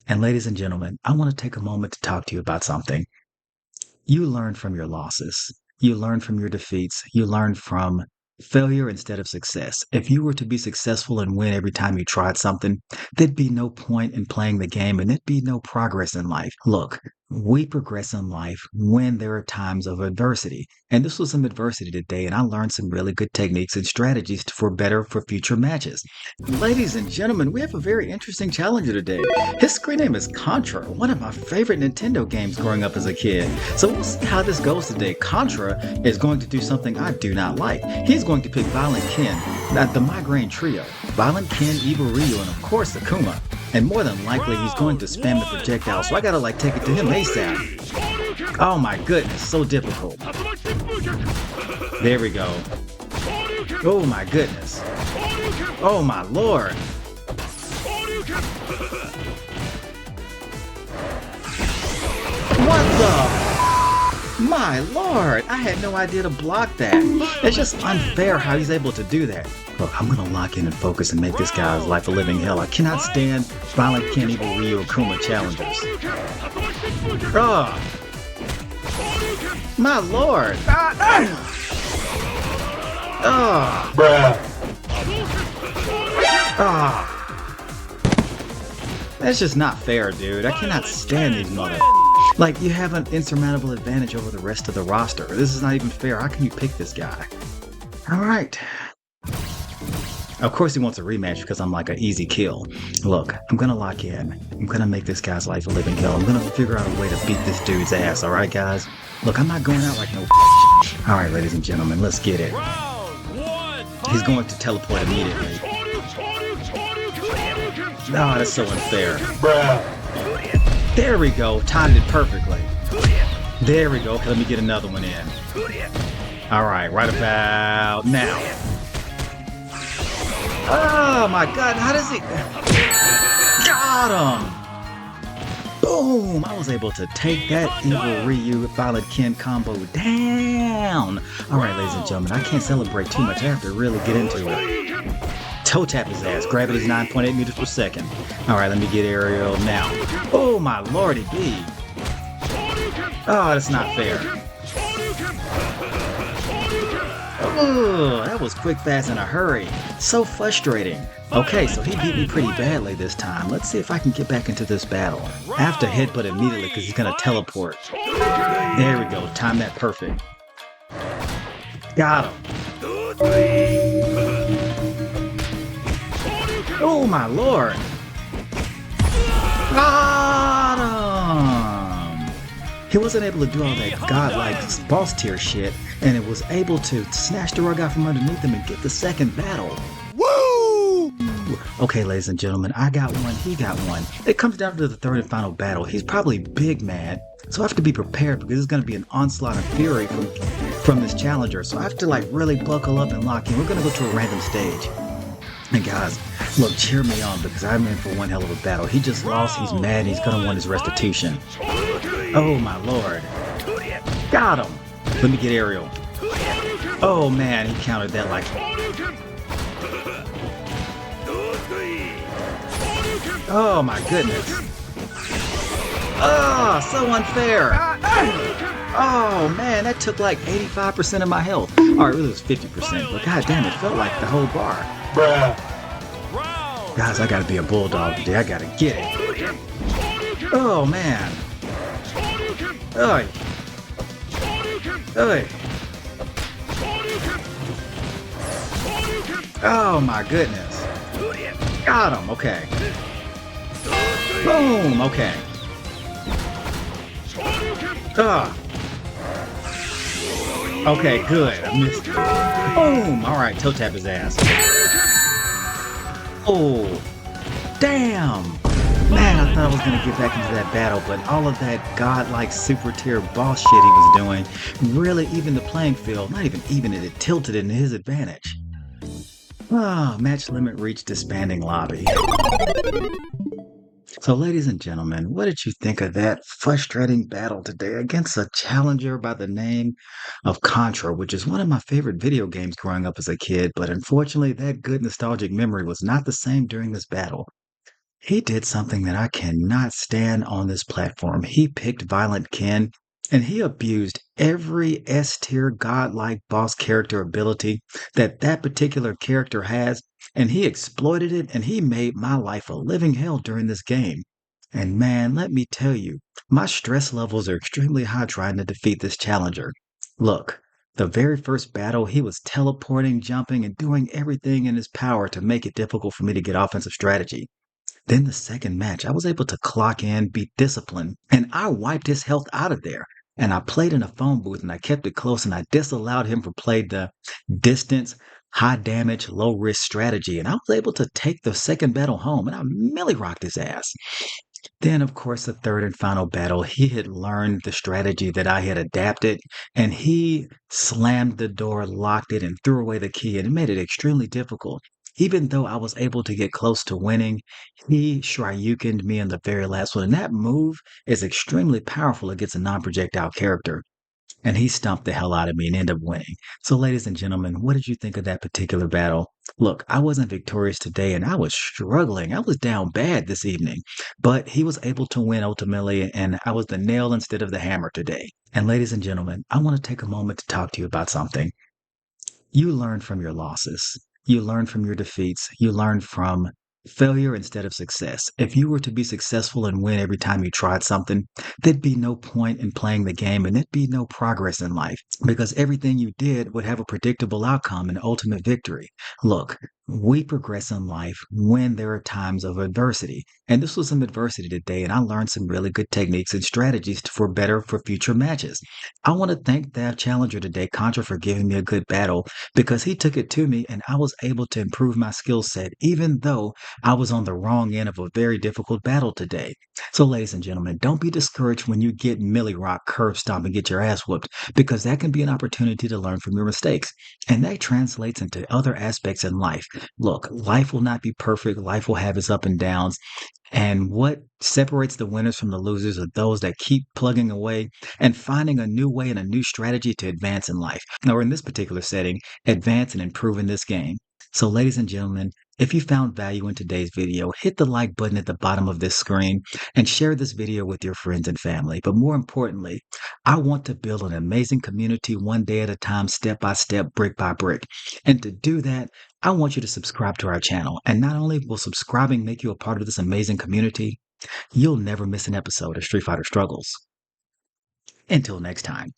And ladies and gentlemen, I want to take a moment to talk to you about something. You learn from your losses. You learn from your defeats. You learn from failure instead of success. If you were to be successful and win every time you tried something, there'd be no point in playing the game and there'd be no progress in life. Look, we progress in life when there are times of adversity. And this was some adversity today, and I learned some really good techniques and strategies for better for future matches. Ladies and gentlemen, we have a very interesting challenger today. His screen name is Contra, one of my favorite Nintendo games growing up as a kid. So we'll see how this goes today. Contra is going to do something I do not like. He's going to pick Violent Ken, the Migraine Trio, Violent Ken, Evil Ryu, and of course Akuma. And more than likely, he's going to spam the projectile, so I gotta take it to him ASAP. Oh my goodness, so difficult. There we go. Oh my goodness. Oh my lord. What the? My lord, I had no idea to block that. It's just unfair how he's able to do that. Look, I'm gonna lock in and focus and make this guy's life a living hell. I cannot stand Violent Ken, Evil Ryu, Akuma challengers. Oh, my lord. Oh, bruh. Oh. That's just not fair, dude. I cannot stand these mother. Like, you have an insurmountable advantage over the rest of the roster. This is not even fair. How can you pick this guy? Alright. Of course he wants a rematch because I'm like an easy kill. Look, I'm gonna lock in. I'm gonna make this guy's life a living hell. I'm gonna figure out a way to beat this dude's ass, alright guys? Look, I'm not going out like no Alright, ladies and gentlemen, let's get it. He's going to teleport immediately. Oh, that's so unfair. Bruh. There we go. Timed it perfectly. There we go. Okay, let me get another one in. Alright, right about now. Oh my god, how does he... Got him! Boom! I was able to take that Evil Ryu Violent Ken combo down! Alright, ladies and gentlemen, I can't celebrate too much. I have to really get into it. Toe tap his ass. Gravity's 9.8 meters per second. Alright, let me get aerial now. Oh my lordy B! Oh, that's not fair. Oh, that was quick, fast, in a hurry. So frustrating. Okay, so he beat me pretty badly this time. Let's see if I can get back into this battle. I have to headbutt immediately because he's going to teleport. There we go. Time that perfect. Got him. Oh my lord. Got him. He wasn't able to do all that godlike boss tier shit, and it was able to snatch the rug out from underneath him and get the second battle. Woo! Okay, ladies and gentlemen, I got one, he got one. It comes down to the third and final battle. He's probably big mad, so I have to be prepared because it's going to be an onslaught of fury from this challenger. So I have to really buckle up and lock in. We're going to go to a random stage. And guys, look, cheer me on because I'm in for one hell of a battle. He just lost, he's mad, he's going to want his restitution. Oh my lord. Got him. Let me get aerial. Oh man, he countered that like... Oh my goodness. Oh, so unfair. Oh man, that took like 85% of my health. Alright, really it was 50%, but god damn, it felt like the whole bar. Bruh. Guys, I gotta be a bulldog today. I gotta get it. Oh man. Oi. Oi. Oh my goodness. Got him, okay. Boom, okay. Okay, good. I missed it. Boom! Alright, toe tap his ass. Oh, damn! Man, I thought I was gonna get back into that battle, but all of that godlike super tier boss shit he was doing really evened the playing field. Not even evened it, it tilted it in his advantage. Ah, match limit reached, disbanding lobby. So ladies and gentlemen, what did you think of that frustrating battle today against a challenger by the name of Contra, which is one of my favorite video games growing up as a kid, but unfortunately that good nostalgic memory was not the same during this battle. He did something that I cannot stand on this platform. He picked Violent Ken and he abused every S tier godlike boss character ability that that particular character has, and he exploited it and he made my life a living hell during this game. And man, let me tell you, my stress levels are extremely high trying to defeat this challenger. Look, the very first battle, he was teleporting, jumping, and doing everything in his power to make it difficult for me to get offensive strategy. Then the second match, I was able to clock in, be disciplined, and I wiped his health out of there. And I played in a phone booth and I kept it close and I disallowed him from playing the distance, high damage, low risk strategy. And I was able to take the second battle home and I milli rocked his ass. Then, of course, the third and final battle, he had learned the strategy that I had adapted, and he slammed the door, locked it, and threw away the key, and it made it extremely difficult. Even though I was able to get close to winning, he Shoryukened me in the very last one. And that move is extremely powerful against a non projectile character. And he stomped the hell out of me and ended up winning. So, ladies and gentlemen, what did you think of that particular battle? Look, I wasn't victorious today and I was struggling. I was down bad this evening, but he was able to win ultimately, and I was the nail instead of the hammer today. And, ladies and gentlemen, I want to take a moment to talk to you about something. You learn from your losses. You learn from your defeats. You learn from failure instead of success. If you were to be successful and win every time you tried something, there'd be no point in playing the game and there'd be no progress in life because everything you did would have a predictable outcome and ultimate victory. Look, we progress in life when there are times of adversity. And this was some adversity today, and I learned some really good techniques and strategies for better for future matches. I want to thank that challenger today, Contra, for giving me a good battle because he took it to me and I was able to improve my skill set, even though I was on the wrong end of a very difficult battle today. So, ladies and gentlemen, don't be discouraged when you get Millie Rock curb stomp and get your ass whooped, because that can be an opportunity to learn from your mistakes. And that translates into other aspects in life. Look, life will not be perfect, life will have its up and downs. And what separates the winners from the losers are those that keep plugging away and finding a new way and a new strategy to advance in life. Or in this particular setting, advance and improve in this game. So, ladies and gentlemen, if you found value in today's video, hit the like button at the bottom of this screen and share this video with your friends and family. But more importantly, I want to build an amazing community one day at a time, step by step, brick by brick. And to do that, I want you to subscribe to our channel. And not only will subscribing make you a part of this amazing community, you'll never miss an episode of Street Fighter Struggles. Until next time.